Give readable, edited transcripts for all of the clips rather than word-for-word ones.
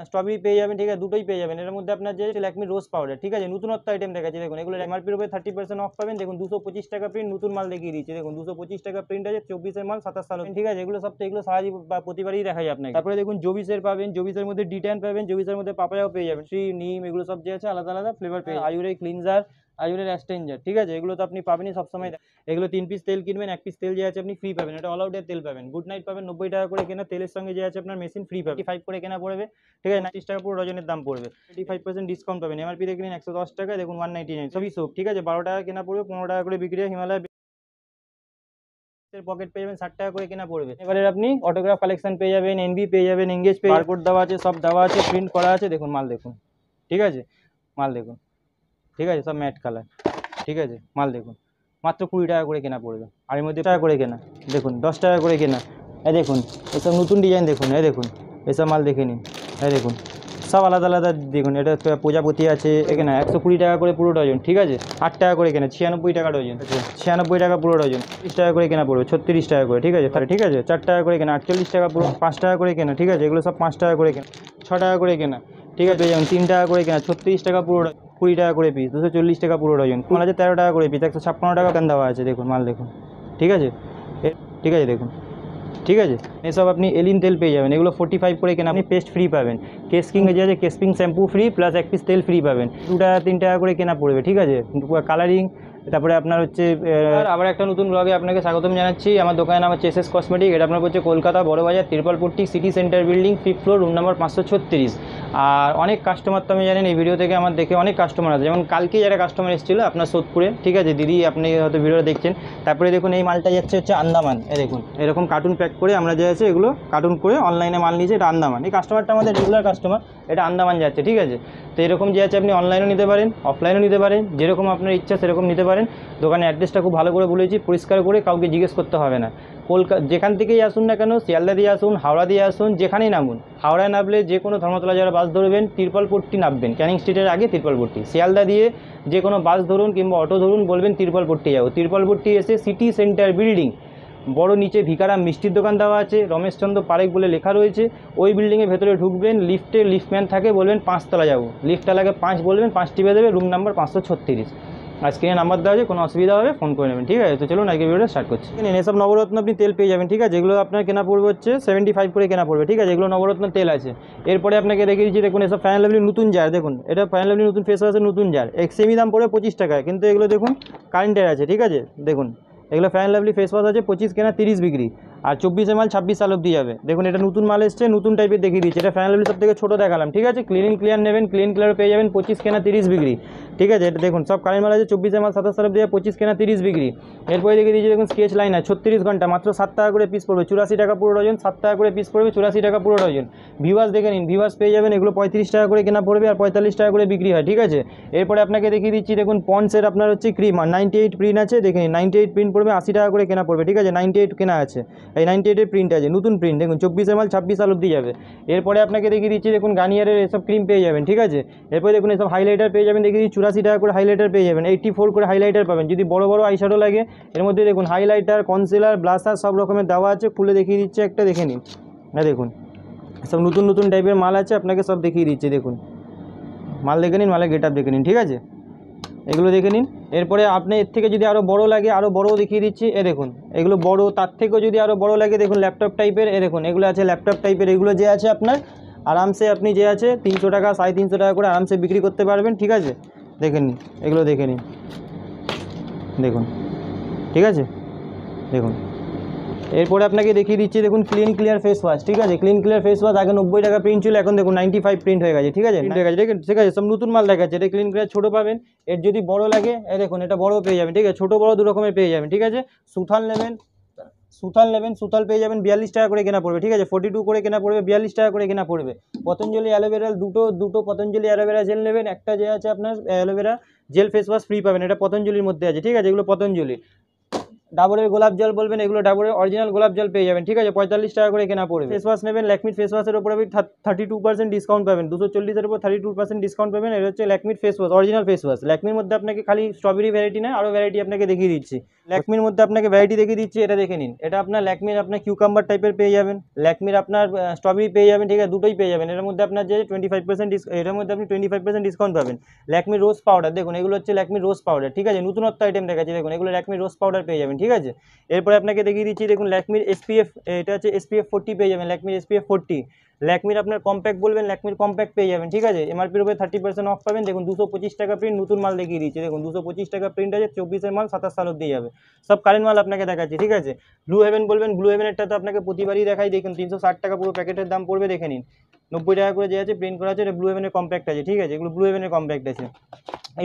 Strawberry পেয়ে যাবেন, ঠিক আছে, দুটোই পেয়ে যাবেন। এর মধ্যে আপনার যে ল্যাকমি রোজ পাউডার, ঠিক আছে, নতুনত্ব আইটেম দেখাচ্ছি দেখুন। এগুলো এমআরপির উপরে 30% অফ পাবেন। দেখুন 225 টাকা প্রিন্ট, নতুন মাল দেখিয়ে দিচ্ছি দেখুন। 225 টাকা প্রিন্ট আছে, 24-এর মাল, 27 সাল, ঠিক আছে। এগুলো সব তো এগুলো সারা বা প্রতিবারই দেখাই আপনাকে। তারপরে দেখুন জবিসের পাবেন, জবিসের মধ্যে ডিটেন পাবেন, জবিসের মধ্যে পাপায়াও পেয়ে যাবেন, শ্রী নিম, এগুলো সব যে আছে আলাদা আলাদা ফ্লেভার পেয়ে যাবেন। আয়ুরের ক্লিনজার, আয়ুরের অ্যাস্টেঞ্জার, ঠিক আছে, এগুলো তো আপনি পাবেনই সবসময়। এগুলো 3 পিস তেল কিনবেন, 1 পিস তেল যে আছে আপনি ফ্রি পাবেন। এটা অল আউটের তেল পাবেন। গুড নাইট পাবেন 90 টাকা করে কেনা, তেলের সঙ্গে যে আছে আপনার মেশিন ফ্রি পাবেন, 5 করে কেনা পড়বে, ঠিক আছে। 30 টাকা পুরো ডজনের দাম পড়বে, 35% ডিসকাউন্ট পাবেন। এমআরপি দেখে নিন 110 টাকা, দেখুন 199 সবই সোপ, ঠিক আছে। 12 টাকা কেনা পড়বে, 15 টাকা করে বিক্রি হয়। হিমালয় পকেট পেয়ে যাবেন, 60 টাকা করে কেনা পড়বে। এবারে আপনি অটোগ্রাফ কালেকশন পেয়ে যাবেন, এনবি পেয়ে যাবেন, এঙ্গেজ পেয়ে, বারকোড দেওয়া আছে, সব দেওয়া আছে, প্রিন্ট করা আছে, দেখুন মাল দেখুন, ঠিক আছে, মাল দেখুন, ঠিক আছে, সব ম্যাট কালার, ঠিক আছে, মাল দেখুন, মাত্র 20 টাকা করে কেনা পড়বে। আর এর মধ্যে টাকা করে কেনা, দেখুন 10 টাকা করে কেনা। এই দেখুন এসব নতুন ডিজাইন দেখুন, এই দেখুন এসব মাল দেখে নিন, এই দেখুন সব আলাদা আলাদা দেখুন। এটা প্রজাপতি আছে এখানে 120 টাকা করে পুরো ডজন, ঠিক আছে। 8 টাকা করে কেনা, 96 টাকা ডজন, 96 টাকা পুরো ডজন। 30 টাকা করে কেনা পড়বে, 36 টাকা করে, ঠিক আছে, ঠিক আছে। 4 টাকা করে কেনা, 48 টাকা পুরো। 5 টাকা করে কেনা, ঠিক আছে, এগুলো সব 5 টাকা করে কেনা। 6 টাকা করে কেনা, ঠিক আছে, যেমন 3 টাকা করে কেনা, 36 টাকা পুরো, 20 টাকা করে পিস, 240 টাকা পুরো ডজন। মাল আছে 13 টাকা করে পিস, 156 টাকা দাম দেওয়া আছে, দেখুন মাল দেখুন, ঠিক আছে, ঠিক আছে, দেখুন, ঠিক আছে। এসব আপনি এলিন তেল পেয়ে যাবেন, এগুলো 45 করে কেনা, আপনি পেস্ট ফ্রি পাবেন। কেসকিং যে আছে কেসকিং শ্যাম্পু ফ্রি, প্লাস 1 পিস তেল ফ্রি পাবেন। 2 টাকা 3 টাকা করে কেনা পড়বে, ঠিক আছে। কালারিং, তারপরে আপনার হচ্ছে আবার একটা নতুন ব্লগে আপনাকে স্বাগতম জানাচ্ছি। আমার দোকানের নাম হচ্ছে এসএস কসমেটিক। এটা আপনার হচ্ছে Kolkata Burrabazar, Tirpalpatti, city centre building, 5th floor, room number 536। আর অনেক কাস্টমার তো আমি জানেন এই ভিডিও থেকে আমার দেখে অনেক কাস্টমার আছে, যেমন কালকে যারা কাস্টমার এসেছিলো আপনার সোদপুরে, ঠিক আছে, দিদি আপনি হয়তো ভিডিওটা দেখছেন। তারপরে দেখুন এই মালটা যাচ্ছে হচ্ছে আন্দামান, এই দেখুন এরকম কার্টুন প্যাক করে আমরা যে আছে এগুলো কার্টুন করে অনলাইনে মাল নিয়েছে, এটা আন্দামান। এই কাস্টমারটা আমাদের রেগুলার কাস্টমার, এটা আন্দামান যাচ্ছে, ঠিক আছে। তো এরকম যে আছে আপনি অনলাইনেও নিতে পারেন, অফলাইনেও নিতে পারেন, যেরকম আপনার ইচ্ছা সেরকম নিতে পারেন। দোকানের অ্যাড্রেসটা খুব ভালো করে বলেছি, পরিষ্কার করে, কাউকে জিজ্ঞেস করতে হবে না। যেখান থেকেই আসুন না কেন, শিয়ালদা দিয়ে আসুন, হাওড়া দিয়ে আসুন, যেখানেই নামুন, হাওড়ায় নামলে যে কোনো ধর্মতলা যারা বাস ধরবেন তিরপালপট্টি নামবেন, ক্যানিং স্ট্রিটের আগে তিরপালপট্টি। শিয়ালদা দিয়ে যে কোনো বাস ধরুন কিংবা অটো ধরুন, বলবেন তিরপালপট্টি যাবো। তিরপালপট্টি এসে সিটি সেন্টার বিল্ডিং, বড় নিচে ভিকারাম মিষ্টির দোকান দেওয়া আছে, রমেশচন্দ্র পারেখ বলে লেখা রয়েছে। ওই বিল্ডিংয়ের ভেতরে ঢুকবেন, লিফটে লিফটম্যান থাকে, বলবেন 5 তলা যাবো, লিফটটা 5 বলবেন, 5 টিপে দেবে, রুম নাম্বার 536। আর স্ক্রিনে নাম্বার দেওয়া আছে, কোনো অসুবিধা হবে ফোন করে নেবেন, ঠিক আছে। তো চলুন আজকে ভিডিওটা স্টার্ট করছি। এসব নবরত্ন আপনি তেল পেয়ে যাবেন, ঠিক আছে, এগুলো আপনার কেনা পড়বে হচ্ছে 75 করে কেনা পড়বে, ঠিক আছে, এগুলো নবরত্ন তেল আছে। এরপরে আপনাকে রেখে দিচ্ছি দেখুন এসব ফ্যান লাভলি নতুন জার, দেখুন এটা ফ্যান লাভলি নতুন ফেস ওয়াশের নতুন জার, সেমি দাম পড়বে 25 টাকায়, কিন্তু এগুলো দেখুন কারেন্টের আছে, ঠিক আছে। দেখুন এগুলো ফ্যান লাভলি ফেস ওয়াশ আছে, 25 কেনা 30 বিক্রি, আর 24 মাল 26 সাল অব্দি যাবে। দেখুন এটা নতুন মাল এসছে, নতুন টাইপের দেখিয়ে দিচ্ছে, এটা ফ্যান লাভলি সব থেকে ছোটো দেখালাম, ঠিক আছে। ক্লিন ক্লিয়ার নেবেন, ক্লিন ক্লিয়ার পেয়ে যাবেন 25 কেনা 30 বিক্রি, ঠিক আছে। এটা দেখুন সব কারেন্ট মাল আছে, 24 মাল 27 সাল অব্দি, 25 কেনা 30 বিক্রি। এরপরে দেখিয়ে দিচ্ছি দেখুন স্কেচ লাইনার 36 ঘন্টা, মাত্র 7 টাকা করে পিস পড়বে, 84 টাকা পুরো ডজন, 7 টাকা করে পিস পড়বে, 84 টাকা পুরো ডজন। ভিভাস দেখে নিন, ভিভাস পেয়ে যাবেন, এগুলো 35 টাকা করে কেনা পড়বে, আর 45 টাকা করে বিক্রি হয়, ঠিক আছে। এরপরে আপনাকে দেখিয়ে দিচ্ছি দেখুন পন্ডসের আপনার হচ্ছে ক্রিম, আর 98 প্রিন্ট আছে, দেখে নিন 98 প্রিন্ট পড়বে 80 টাকা করে কেনা পড়বে, ঠিক আছে। 98 কেনা আছে, এই 98-এর প্রিন্ট আছে, নতুন প্রিন্ট, দেখুন 24 মাল 26 সাল অব্দি যাবে। এরপরে আপনাকে দেখিয়ে দিচ্ছি দেখুন গার্নিয়ারের এসব ক্রিম পেয়ে যাবেন, ঠিক আছে। এরপরে দেখুন এসব হাইলাইটার পেয়ে যাবেন, দেখিয়ে দিচ্ছি 84 টাকা করে হাইলাইটার পেয়ে যাবেন, 84 করে হাইলাইটার পাবেন। যদি বড় বড় আইশ্যাডো লাগে এর মধ্যে দেখুন হাইলাইটার, কনসিলার, ব্লাশার সব রকমের দেওয়া আছে, খুলে দেখিয়ে দিচ্ছে একটা, দেখে নিন। হ্যাঁ দেখুন সব নতুন নতুন টাইপের মাল আছে, আপনাকে সব দেখিয়ে দিচ্ছে, দেখুন মাল দেখে নিন, মালের গেট আপ দেখে নিন, ঠিক আছে, এগুলো দেখে নিন। এরপরে আপনি এর থেকে যদি আরও বড় লাগে আরও বড়ও দেখিয়ে দিচ্ছি, এ দেখুন এগুলো বড়, তার থেকেও যদি আরও বড় লাগে দেখুন ল্যাপটপ টাইপের, এ দেখুন এগুলো আছে ল্যাপটপ টাইপের, এগুলো যে আছে আপনার আরামসে আপনি যে আছে 300 টাকা 350 টাকা করে আরামসে বিক্রি করতে পারবেন, ঠিক আছে। দেখে নিন এগুলো দেখে নিন, দেখুন, ঠিক আছে, দেখুন। এরপরে আপনাকে দেখিয়ে দিচ্ছি দেখুন ক্লিন ক্লিয়ার ফেস ওয়াশ, ঠিক আছে। ক্লিন ক্লিয়ার ফেস ওয়াশ আগে 90 টাকা প্রিন্ট ছিল, এখন দেখুন 95 প্রিন্ট হয়ে গেছে, ঠিক আছে, ঠিক আছে। সব নতুন মাল দেখাচ্ছে, এটা ক্লিন ক্লিয়ার ছোটো পাবেন, এর যদি বড় লাগে এই দেখুন এটা বড়ও পেয়ে যাবেন, ঠিক আছে, ছোটো বড় দু রকমের পেয়ে যাবেন, ঠিক আছে। সুথাল নেবেন, সুথাল পেয়ে যাবেন 42 টাকা করে কেনা পড়বে, ঠিক আছে। 42 করে কেনা পড়বে, 42 টাকা করে কেনা পড়বে। পতঞ্জলি অ্যালোভেরা দুটো পতঞ্জলি অ্যালোভেরা জেল নেবেন, একটা যে আছে আপনার aloe vera gel face wash free পাবেন, এটা পতঞ্জলির মধ্যে আছে, ঠিক আছে, এগুলো পতঞ্জলি। ডাবরের গোলাপ জল বলবেন, এগুলো ডাবরের অরিজিনাল গোলাপ জল পেয়ে যাবেন, ঠিক আছে, 45 টাকা করে কেনা পড়বে। ফেস ওয়াশ নেবেন, ল্যাকমির ফেস ওয়াশের উপর আপনি 32% ডিসকাউন্ট পাবেন, 240-এর উপর 32% ডিসকাউন্ট পাবেন। এটা হচ্ছে ল্যাকমির face wash, original face wash. ল্যাকমির মধ্যে আপনাকে খালি স্ট্রবেরি ভ্যারাইটি না, আরও ভ্যারাইটি আপনাকে দেখিয়ে দিচ্ছি। ল্যাকমির মধ্যে আপনাকে ভ্যারাইটি দেখিয়ে দিচ্ছি, এটা দেখে নিন। এটা আপনার ল্যাকমির আপনার কিউকাম্বার টাইপের পেয়ে যাবেন, ল্যাকমির আপনার স্ট্রবেরি পেয়ে যাবেন, ঠিক আছে, দুটোই পেয়ে যাবেন। এর মধ্যে আপনার যে 25% এটার মধ্যে আপনি 25% ডিসকাউন্ট পাবেন। ল্যাকমির রোজ পাউডার দেখুন, এগুলো হচ্ছে ল্যাকমির রোজ পাউডার, ঠিক আছে, নতুনত্ব আইটেম দেখাচ্ছি দেখুন, এগুলো ল্যাকমির রোজ পাউডার পেয়ে যাবেন, ঠিক আছে। এরপরে আপনাকে দেখিয়ে দিচ্ছি দেখুন ল্যাকমির এসপিএফ, এটা হচ্ছে এসপিএফ 40 পেয়ে যাবেন, ল্যাকমির এসপিএফ 40। ল্যাকমির আপনার কম্প্যাক্ট বলবেন, ল্যাকমির কম্প্যাক্ট পেয়ে যাবেন, ঠিক আছে, এমআরপির উপরে 30% অফ পাবেন। দেখুন 225 টাকা প্রিন্ট, নতুন মাল দেখিয়ে দিচ্ছি দেখুন, 225 টাকা প্রিন্ট আছে, 24-এর মাল 27 সাল অব্দি যাবে, সব কারেন্ট মাল আপনাকে দেখাচ্ছি, ঠিক আছে। ব্লু হেভেন বলবেন, ব্লু হেভেনেরটা তো আপনাকে প্রতিবারই দেখাই, দেখুন 360 টাকা পুরো প্যাকেটের দাম পড়বে, দেখে নিন। 90 টাকা করে যে আছে প্রিন্ট করা আছে, এটা ব্লু হেভেনের কম্প্যাক্ট আছে, ঠিক আছে, এগুলো ব্লু হেভেনের কম্প্যাক্ট আছে।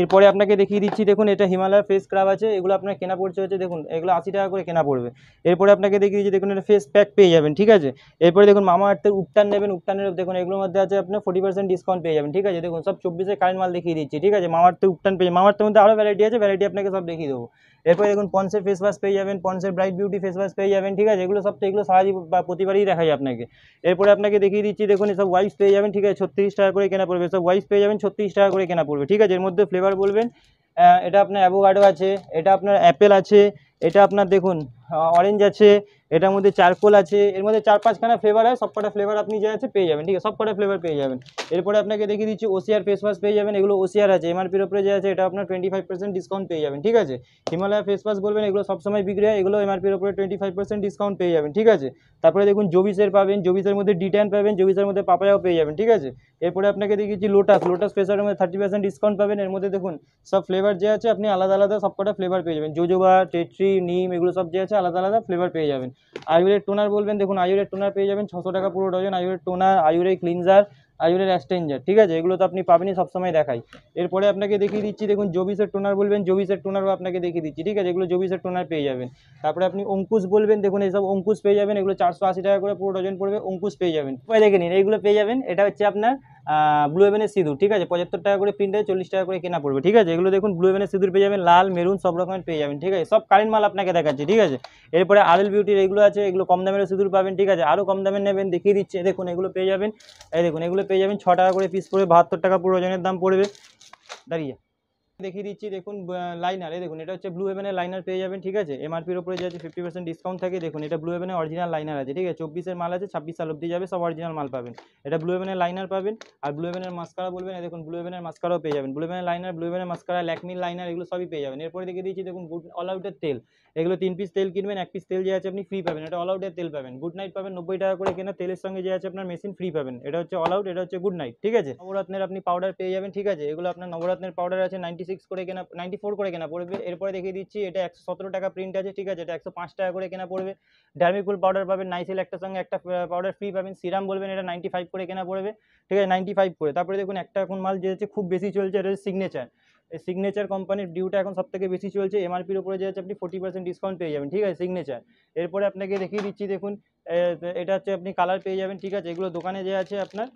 এরপরে আপনাকে দেখিয়ে দিচ্ছি দেখুন, এটা হিমালয় ফেস স্ক্রাব আছে, এগুলো আপনার কেনা পড়ছে হচ্ছে দেখুন, এগুলো 80 টাকা করে কেনা পড়বে। এরপরে আপনাকে দেখিয়ে দিচ্ছি দেখুন, এটা ফেস প্যাক পেয়ে যাবেন, ঠিক আছে। এরপরে দেখুন মামা আর্থের উপটান নেবেন, উপটানের দেখুন এগুলোর মধ্যে আছে আপনার 40% ডিসকাউন্ট পেয়ে যাবেন, ঠিক আছে, দেখুন সব 24-এর কারেন্ট মাল দেখিয়ে দিচ্ছি, ঠিক আছে। মামা আর্থের উপটান পেয়ে, মামা আর্থের মধ্যে আরও ভ্যারাইটি আছে, ভ্যারাইটি আপনাকে সব দেখিয়ে দেবো। এরপরে দেখুন পন্সের ফেস ওয়াশ পেয়ে যাবেন, পন্সের ব্রাইট বিউটি ফেস ওয়াশ পেয়ে যাবেন, ঠিক আছে, এগুলো সব তো এগুলো সারা বা প্রতিবারই দেখাই আপনাকে। এরপরে আপনাকে দেখিয়ে দিচ্ছি দেখুন, এসব ওয়াইপস পেয়ে যাবেন, ঠিক আছে, 36 টাকা করে কেনা পড়বে, সব ওয়াইপস পেয়ে যাবেন 36 টাকা করে কেনা পড়বে, ঠিক আছে। এর মধ্যে ফ্লেভার বলবেন, এটা আপনার অ্যাভোকাডো আছে, এটা আপনার অ্যাপেল আছে, এটা আপনার দেখুন অরেঞ্জ আছে, এটার মধ্যে চারকোল আছে, এর মধ্যে 4-5খানা ফ্লেভার হয়, সব কটা ফ্লেভার আপনি যে আছে পেয়ে যাবেন, ঠিক আছে, সব কটা ফ্লেভার পেয়ে যাবেন। এরপরে আপনাকে দেখিয়ে দিচ্ছি ওসিআর ফেস ওয়াশ পেয়ে যাবেন, এগুলো ওসিআর আছে, এমআরপির উপরে যে আছে এটা আপনার 25% ডিসকাউন্ট পেয়ে যাবেন, ঠিক আছে। হিমালয় ফেস ওয়াশ বলবেন, এগুলো সবসময় বিক্রি হয়, এগুলো এমআরপির উপরে 25% ডিসকাউন্ট পেয়ে যাবেন, ঠিক আছে। তারপরে দেখুন জোভিসের পাবেন, জোভিসের মধ্যে ডিট্যান পাবেন, জোভিসের মধ্যে পাপায়াও পেয়ে যাবেন, ঠিক আছে। এরপরে আপনাকে দেখিয়েছি লোটাস, লোটাস ফেসওয়াশের মধ্যে 30% ডিসকাউন্ট পাবেন। এর মধ্যে দেখুন সব ফ্লেভার যে আছে আপনি আলাদা আলাদা সব কটা ফ্লেভার পেয়ে যাবেন, জোজোবা, টেট্রি, নিম, এগুলো সব যে আছে আলাদা আলাদা ফ্লেভার পেয়ে যাবেন। আয়ুরের টোনার বলবেন, দেখুন আয়ুরের টোনার পেয়ে যাবেন 600 টাকা পুরো ডজন, আয়ুরের টোনার, আয়ুরের ক্লিনজার, আয়ুরের অ্যাস্টেঞ্জার, ঠিক আছে, এগুলো তো আপনি পাবেনই, সবসময় দেখাই। এরপরে আপনাকে দেখিয়ে দিচ্ছি দেখুন জোভিসের টোনার বলবেন, জোভিসের টোনারও আপনাকে দেখিয়ে দিচ্ছি, ঠিক আছে, এগুলো জোভিসের টোনার পেয়ে যাবেন। তারপরে আপনি অঙ্কুশ বলবেন, দেখুন এইসব অঙ্কুশ পেয়ে যাবেন, এগুলো 480 টাকা করে পুরো ডজন পড়বে, অঙ্কুশ পেয়ে যাবেন। দেখে নিন এইগুলো পেয়ে যাবেন, এটা হচ্ছে আপনার ব্লু হেভেনের সিঁদুর, ঠিক আছে, 75 টাকা করে প্রিন্ট আছে, 40 টাকা করে কেনা পড়বে, ঠিক আছে। এগুলো দেখুন ব্লু হেভেনের সিঁদুর পেয়ে যাবেন, লাল, মেরুন সব রকমের পেয়ে যাবেন, ঠিক আছে, সব কারেন্ট মাল আপনাকে দেখাচ্ছি, ঠিক আছে। এরপরে আরএল বিউটির এগুলো আছে, এগুলো কম দামের সিঁদুর পাবেন, ঠিক আছে, আরও কম দামের নেবেন দেখিয়ে দিচ্ছে দেখুন, এগুলো পেয়ে যাবেন, এই দেখুন এগুলো পেয়ে যাবেন 6 টাকা করে পিস পড়বে, 72 টাকা পুরো ওজনের দাম পড়বে। দাঁড়িয়ে দেখিয়ে দিচ্ছি দেখুন লাইনার, এই দেখুন এটা হচ্ছে ব্লু হেভেনের লাইনার পেয়ে যাবেন, ঠিক আছে, এমআরপির উপরে যে আছে 50% ডিসকাউন্ট থাকে, দেখুন এটা ব্লু হেভেনের অরিজিনাল লাইনার আছে, ঠিক আছে, 24-এর মাল আছে, 26 সাল অব্দি যাবে, সব অরিজিনাল মাল পাবেন। এটা ব্লু হেভেনের লাইনার পাবেন। আর ব্লু হেভেনের মাস্কারা বলবেন, এই দেখুন ব্লু হেভেনের মাস্কারাও পেয়ে যাবেন, ব্লু হেভেনের লাইনার, ব্লু হেভেনের মাস্কারা, ল্যাকমির লাইনার, এগুলো সবই পেয়ে যাবেন। এরপরে দেখিয়ে দিচ্ছি দেখুন গুড অল আউটের তেল, এগুলো 3 পিস তেল কিনবেন, 1 পিস তেল যে আছে আপনি ফ্রি পাবেন, এটা অল আউটের তেল পাবেন। গুড নাইট পাবেন 90 টাকা করে কেনা তেলের সঙ্গে যে আছে আপনার মেশিন ফ্রি পাবেন, এটা হচ্ছে অল আউট, এটা হচ্ছে গুড নাইট, ঠিক আছে। নবরত্নের আপনি পাউডার পেয়ে যাবেন, ঠিক আছে, এগুলো আপনার নবরত্নের পাউডার আছে 96 করে কেনা, 94 করে কেনা পড়বে। এরপরে দেখিয়ে দিচ্ছি এটা 117 টাকা প্রিন্ট আছে, ঠিক আছে, এটা 105 টাকা করে কেনা পড়বে। ডার্মিকুল পাউডার পাবেন, নাইসিল একটার সঙ্গে একটা পাউডার ফ্রি পাবেন। সিরাম বলবেন, এটা 95 করে কেনা পড়বে, ঠিক আছে, 95 করে। তারপরে দেখুন একটা এখন মাল যে হচ্ছে খুব বেশি চলছে, এটা হচ্ছে সিগনেচার, এই সিগনেচার কোম্পানির ডিউটা এখন সব থেকে বেশি চলছে, এমআরপির উপরে যে আছে আপনি 40% ডিসকাউন্ট পেয়ে যাবেন, ঠিক আছে, সিগনেচার। এরপরে আপনাকে দেখিয়ে দিচ্ছি দেখুন, এটা হচ্ছে আপনি কালার পেয়ে যাবেন, ঠিক আছে, এগুলো দোকানে যে আছে আপনার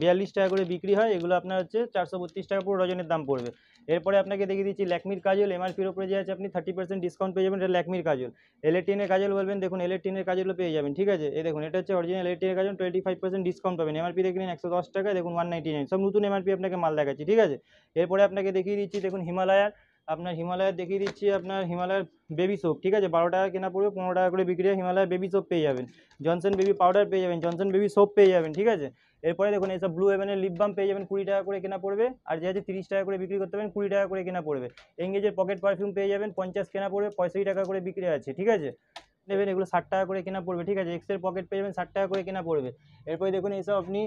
42 টাকা করে বিক্রি হয়, এগুলো আপনার হচ্ছে 432 টাকা পুরো ডজনের দাম পড়বে। এরপরে আপনাকে দেখিয়ে দিচ্ছি ল্যাকমির কাজল, এমআরপির উপরে যে আছে আপনি 30% ডিসকাউন্ট পেয়ে যাবেন, এটা ল্যাকমির কাজল। এলেটিনের কাজল বলবেন, দেখুন এলেটিনের কাজলও পেয়ে যাবেন, ঠিক আছে, এই দেখুন এটা হচ্ছে অরিজিনাল এলেটিনের কাজল, 25% ডিসকাউন্ট পাবেন, এমআরপি দেখে নিন 110 টাকা, দেখুন 199, সব নতুন এমআরপি আপনাকে মাল দেখাচ্ছি, ঠিক আছে। এরপরে আপনাকে দেখিয়ে দিচ্ছি দেখুন হিমালয়ার, আপনার হিমালয়ার দেখিয়ে দিচ্ছি আপনার হিমালয়ার বেবি সোপ, ঠিক আছে, 12 টাকা কেনা পড়বে, 15 টাকা করে বিক্রি হয়, হিমালয়ার বেবি সোপ পেয়ে যাবেন। জনসন বেবি পাউডার পেয়ে যাবেন, জনসন বেবি সোপ পেয়ে যাবেন, ঠিক আছে। এরপরে দেখুন এইসব ব্লু হেভেনের লিপ বাম পেয়ে যাবেন, 20 টাকা করে কেনা পড়বে, আর যে আছে 30 টাকা করে বিক্রি করতে পারেন, 20 টাকা করে কেনা পড়বে। এঙ্গেজের পকেট পারফিউম পেয়ে যাবেন, 50 কেনা পড়বে, 65 টাকা করে বিক্রি আছে, ঠিক আছে, নেবেন, এগুলো 60 টাকা করে কেনা পড়বে, ঠিক আছে, এক্সের পকেট পেয়ে যাবেন 60 টাকা করে কেনা পড়বে। এরপরে দেখুন এইসব আপনি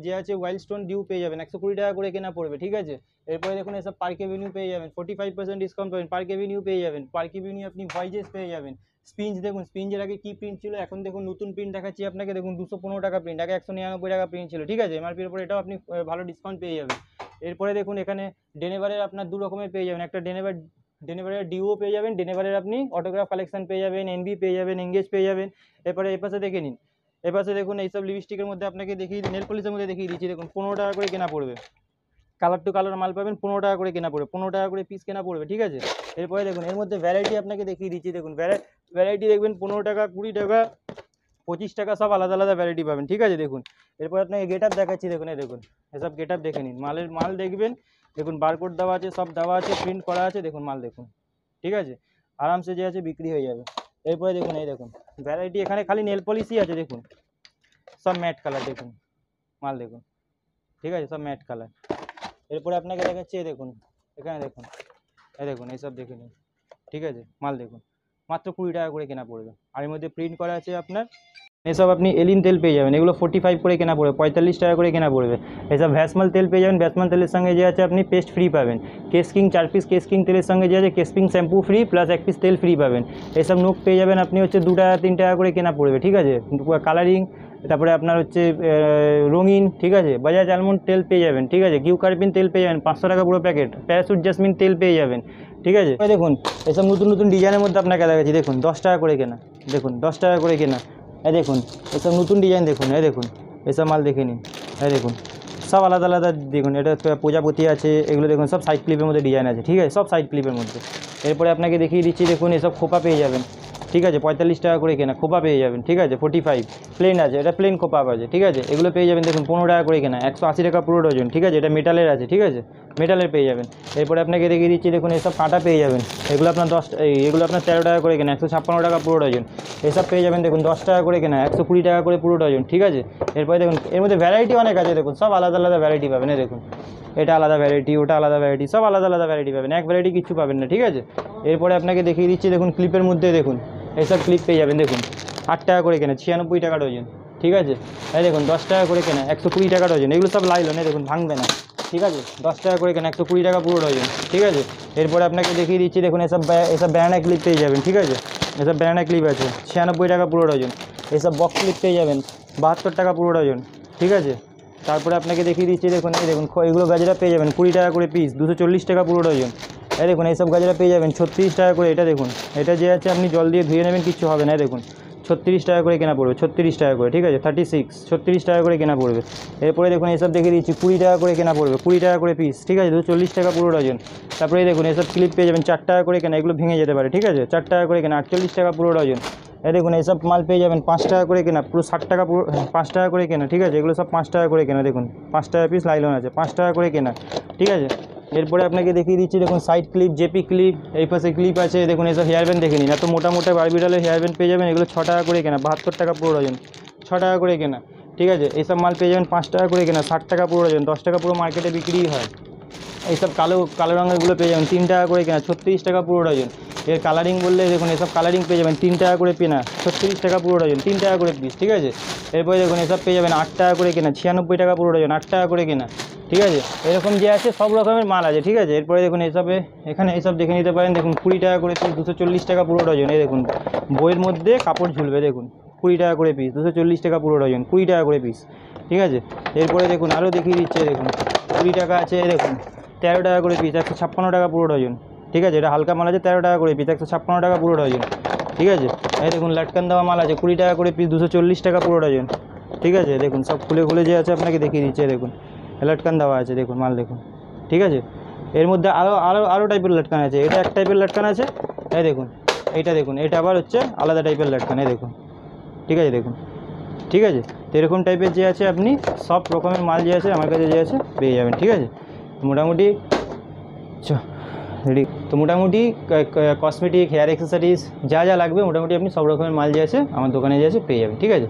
যে আছে ওয়াইল্ড স্টোন ডিউ পেয়ে যাবেন, 120 টাকা করে কেনা পড়বে, ঠিক আছে। এরপরে দেখুন এইসব পার্ক এভিনিউ পেয়ে যাবেন, 45% ডিসকাউন্ট পাবেন, পার্ক এভিনিউ পেয়ে যাবেন, পার্ক এভিনিউ আপনি ভয়েজেস পেয়ে যাবেন। স্পিঞ্জ দেখুন, স্পিঞ্জের আগে কি প্রিন্ট ছিল, এখন দেখুন নতুন প্রিন্ট দেখাচ্ছি আপনাকে, দেখুন 215 টাকা প্রিন্ট, আগে 199 টাকা প্রিন্ট ছিল, ঠিক আছে, এমআরপির উপর এটাও আপনি ভালো ডিসকাউন্ট পেয়ে যাবেন। এরপরে দেখুন এখানে ডেনেভারের আপনার 2 রকমের পেয়ে যাবেন, একটা ডেনেভারের ডিও পেয়ে যাবেন, ডেনেভারের আপনি অটোগ্রাফ কালেকশন পেয়ে যাবেন, এনবি পেয়ে যাবেন, এঙ্গেজ পেয়ে যাবেন। এরপরে এপাশে দেখে নিন, এপাশে দেখুন এইসব লিপস্টিকের মধ্যে আপনাকে দেখিয়ে, নেল পলিশের মধ্যে দেখিয়ে দিচ্ছি, দেখুন 15 টাকা করে কেনা পড়বে, কালার টু কালার মাল পাবেন, 15 টাকা করে কেনা পড়বে, 15 টাকা করে পিস কেনা পড়বে, ঠিক আছে। এরপরে দেখুন এর মধ্যে ভ্যারাইটি আপনাকে দেখিয়ে দিচ্ছি, দেখুন ভ্যারাইটি দেখবেন 15 টাকা, 20 টাকা, 25 টাকা, সব আলাদা আলাদা ভ্যারাইটি পাবেন, ঠিক আছে। দেখুন এরপর আপনাকে গেট আপ দেখাচ্ছি, দেখুন এই দেখুন এসব গেট আপ দেখে নিন, মাল দেখবেন, দেখুন বারকোড দেওয়া আছে, সব দেওয়া আছে, প্রিন্ট করা আছে, দেখুন মাল দেখুন, ঠিক আছে। আরামসে যে আছে বিক্রি হয়ে যাবে। এরপরে দেখুন এই দেখুন ভ্যারাইটি, এখানে খালি নেল পলিশই আছে, দেখুন সব ম্যাট কালার, দেখুন মাল দেখুন, ঠিক আছে, সব ম্যাট কালার। এরপরে আপনাকে দেখাচ্ছি এই দেখুন, এখানে দেখুন এই দেখুন এইসব দেখে নিন, ঠিক আছে। মাল দেখুন মাত্র 20 টাকা করে কেনা পড়বে, আর এর মধ্যে প্রিন্ট করা আছে আপনার। এসব আপনি এলিন তেল পেয়ে যাবেন, এগুলো 45 করে কেনা পড়বে, 45 টাকা করে কেনা পড়বে। এসব ভ্যাসমাল তেল পেয়ে যাবেন, ভ্যাসমাল তেলের সঙ্গে যে আছে আপনি পেস্ট ফ্রি পাবেন। কেসকিং 4 পিস কেসকিং তেলের সঙ্গে যে আছে কেসকিং শ্যাম্পু ফ্রি প্লাস 1 পিস তেল ফ্রি পাবেন। এসব নোক পেয়ে যাবেন আপনি হচ্ছে 2 টাকা 3 টাকা করে কেনা পড়বে, ঠিক আছে। কালারিং, তারপরে আপনার হচ্ছে রঙিন, ঠিক আছে। বাজাজ আলমন্ড তেল পেয়ে যাবেন, ঠিক আছে। কিউ কার্পিন তেল পেয়ে যাবেন 500 টাকা পুরো প্যাকেট। প্যারাসুট জাসমিন তেল পেয়ে যাবেন, ঠিক আছে। দেখুন এসব নতুন নতুন ডিজাইনের মধ্যে আপনাকে দেখাচ্ছি, দেখুন 10 টাকা করে কেনা, দেখুন 10 টাকা করে কেনা। এই দেখুন এসব নতুন ডিজাইন দেখুন, এই দেখুন এসব মাল দেখে নিন, এই দেখুন সব আলাদা আলাদা, দেখুন এটা প্রজাপতি আছে, এগুলো দেখুন সব সাইড ক্লিপের মধ্যে ডিজাইন আছে, ঠিক আছে, সব সাইড ক্লিপের মধ্যে। এরপরে আপনাকে দেখিয়ে দিচ্ছি, দেখুন এসব খোপা পেয়ে যাবেন, ঠিক আছে, 45 টাকা করে কেনা খোপা পেয়ে যাবেন, ঠিক আছে। 45 প্লেন আছে, এটা প্লেন খোপা আছে, ঠিক আছে। এগুলো পেয়ে যাবেন দেখুন 15 টাকা করে কেনা, 180 টাকা পুরো ডজন, ঠিক আছে। এটা মেটালের আছে, ঠিক আছে, মেটালের পেয়ে যাবেন। এরপরে আপনাকে দেখিয়ে দিচ্ছি, দেখুন এসব কাঁটা পেয়ে যাবেন, এগুলো আপনার এগুলো আপনার 13 টাকা করে কেনা, 156 টাকা পুরো ডজন। এসব পেয়ে যাবেন দেখুন 10 টাকা করে কেনা, 120 টাকা করে পুরো ডজন, ঠিক আছে। এরপরে দেখুন এর মধ্যে ভ্যারাইটি অনেক আছে, দেখুন সব আলাদা আলাদা ভ্যারাইটি পাবেন, এই দেখুন এটা আলাদা ভ্যারাইটি, ওটা আলাদা ভ্যারাইটি, সব আলাদা আলাদা ভ্যারাইটি পাবেন, এক ভ্যারাইটি কিছু পাবেন না, ঠিক আছে। এরপরে আপনাকে দেখিয়ে দিচ্ছি, দেখুন ক্লিপের মধ্যে দেখুন এইসব ক্লিপ পেয়ে যাবেন, দেখুন 8 টাকা করে কেনা, 96 টাকা ডজন, ঠিক আছে। এই দেখুন 10 টাকা করে কেনা, 120 টাকা ডজন, এগুলো সব লাইলন, দেখুন ভাঙবে না, ঠিক আছে। 10 টাকা করে কেনা, 120 টাকা পুরো ডজন, ঠিক আছে। এরপরে আপনাকে দেখিয়ে দিচ্ছি, দেখুন এসব ব্যানানা ক্লিপ পেয়ে যাবেন, ঠিক আছে। এসব ব্যানানা ক্লিপ আছে 96 টাকা পুরো ডজন। এসব বক্স ক্লিপ পেয়ে যাবেন 72 টাকা পুরো ডজন, ঠিক আছে। তারপরে আপনাকে দেখিয়ে দিচ্ছি, দেখুন এই দেখুন এগুলো গাজরা পেয়ে যাবেন 20 টাকা করে পিস, 240 টাকা পুরো ডজন। এই দেখুন এইসব গাজরা পেয়ে যাবেন 36 টাকা করে, এটা দেখুন এটা যে আছে আপনি জল দিয়ে ধুয়ে নেবেন, কিচ্ছু হবে না, দেখুন 36 টাকা করে কেনা পড়বে, 36 টাকা করে, ঠিক আছে। 36 36 টাকা করে কেনা পড়বে। এরপরে দেখুন এইসব দেখিয়ে দিচ্ছি 20 টাকা করে কেনা পড়বে, 20 টাকা করে পিস, ঠিক আছে, 240 টাকা পুরো ডজন। তারপরে দেখুন এইসব ক্লিপ পেয়ে যাবেন 4 টাকা করে কেনা, এগুলো ভেঙে যেতে পারে, ঠিক আছে, 4 টাকা করে কেনা, 48 টাকা পুরো ডজন। এই দেখুন এইসব মাল পেয়ে যাবেন 5 টাকা করে কেনা, পুরো 60 টাকা পুরো, 5 টাকা করে কেনা, ঠিক আছে। এগুলো সব 5 টাকা করে কেনা, দেখুন 5 টাকা পিস লাইলন আছে, 5 টাকা করে কেনা, ঠিক আছে। এরপরে আপনাকে দেখিয়ে দিচ্ছি, দেখুন সাইড ক্লিপ, জেপি ক্লিপ, এই পাশে ক্লিপ আছে, দেখুন এইসব হেয়ার ব্যান্ড দেখে নিন, এত মোটা মোটা বারবিডালের হেয়ার ব্যান্ড পেয়ে যাবেন, এগুলো 6 টাকা করে কেনা, 72 টাকা পুরো ডজন, 6 টাকা করে কেনা, ঠিক আছে। এইসব মাল পেয়ে যাবেন 5 টাকা করে কেনা, 60 টাকা পুরো ডজন, 10 টাকা পুরো মার্কেটে বিক্রি হয়। এইসব কালো রঙেরগুলো পেয়ে যাবেন 3 টাকা করে কেনা, 36 টাকা পুরো ডজন। এর কালারিং বললে দেখুন এসব কালারিং পেয়ে যাবেন 3 টাকা করে কেনা, 36 টাকা পুরো ডজন, 3 টাকা করে পিস, ঠিক আছে। এরপরে দেখুন এসব পেয়ে যাবেন 8 টাকা করে কেনা, 96 টাকা পুরো ডজন, 8 টাকা করে কেনা, ঠিক আছে। এরকম যে আছে সব রকমের মাল আছে, ঠিক আছে। এরপরে দেখুন এখানে এইসব দেখে নিতে পারেন, দেখুন 20 টাকা করে পিস, 240 টাকা পুরো ডজন। এই দেখুন বইয়ের মধ্যে কাপড় ঝুলবে, দেখুন 20 টাকা করে পিস, 240 টাকা পুরো ডজন, 20 টাকা করে পিস, ঠিক আছে। এরপরে দেখুন আরও দেখিয়ে দিচ্ছে, দেখুন 20 টাকা আছে, দেখুন 13 টাকা করে পিস, 156 টাকা পুরো ডজন, ঠিক আছে। এটা হালকা মাল আছে 13 টাকা করে পিস, 156 টাকা পুরো ডজন, ঠিক আছে। এই দেখুন লাটকান দেওয়া মাল আছে 20 টাকা করে পিস, 240 টাকা পুরো ডজন, ঠিক আছে। দেখুন সব খুলে খুলে যে আছে আপনাকে দেখিয়ে দিচ্ছে, দেখুন লাটকান দেওয়া আছে, দেখুন মাল দেখুন, ঠিক আছে। এর মধ্যে আরও টাইপের লাটকান আছে, এটা এক টাইপের লাটকান আছে, এই দেখুন এইটা, দেখুন এটা আবার হচ্ছে আলাদা টাইপের লাটকান, এই দেখুন, ঠিক আছে, দেখুন, ঠিক আছে। তো এরকম টাইপের যে আছে আপনি সব রকমের মাল যে আছে আমার কাছে যে আছে পেয়ে যাবেন, ঠিক আছে। মোটামুটি রেডি, তো মোটামুটি কসমেটিক, হেয়ার অ্যাক্সেসরিজ যা যা লাগবে মোটামুটি আপনি সব রকমের মাল যে আছে আমার দোকানে যে আছে পেয়ে যাবেন, ঠিক আছে।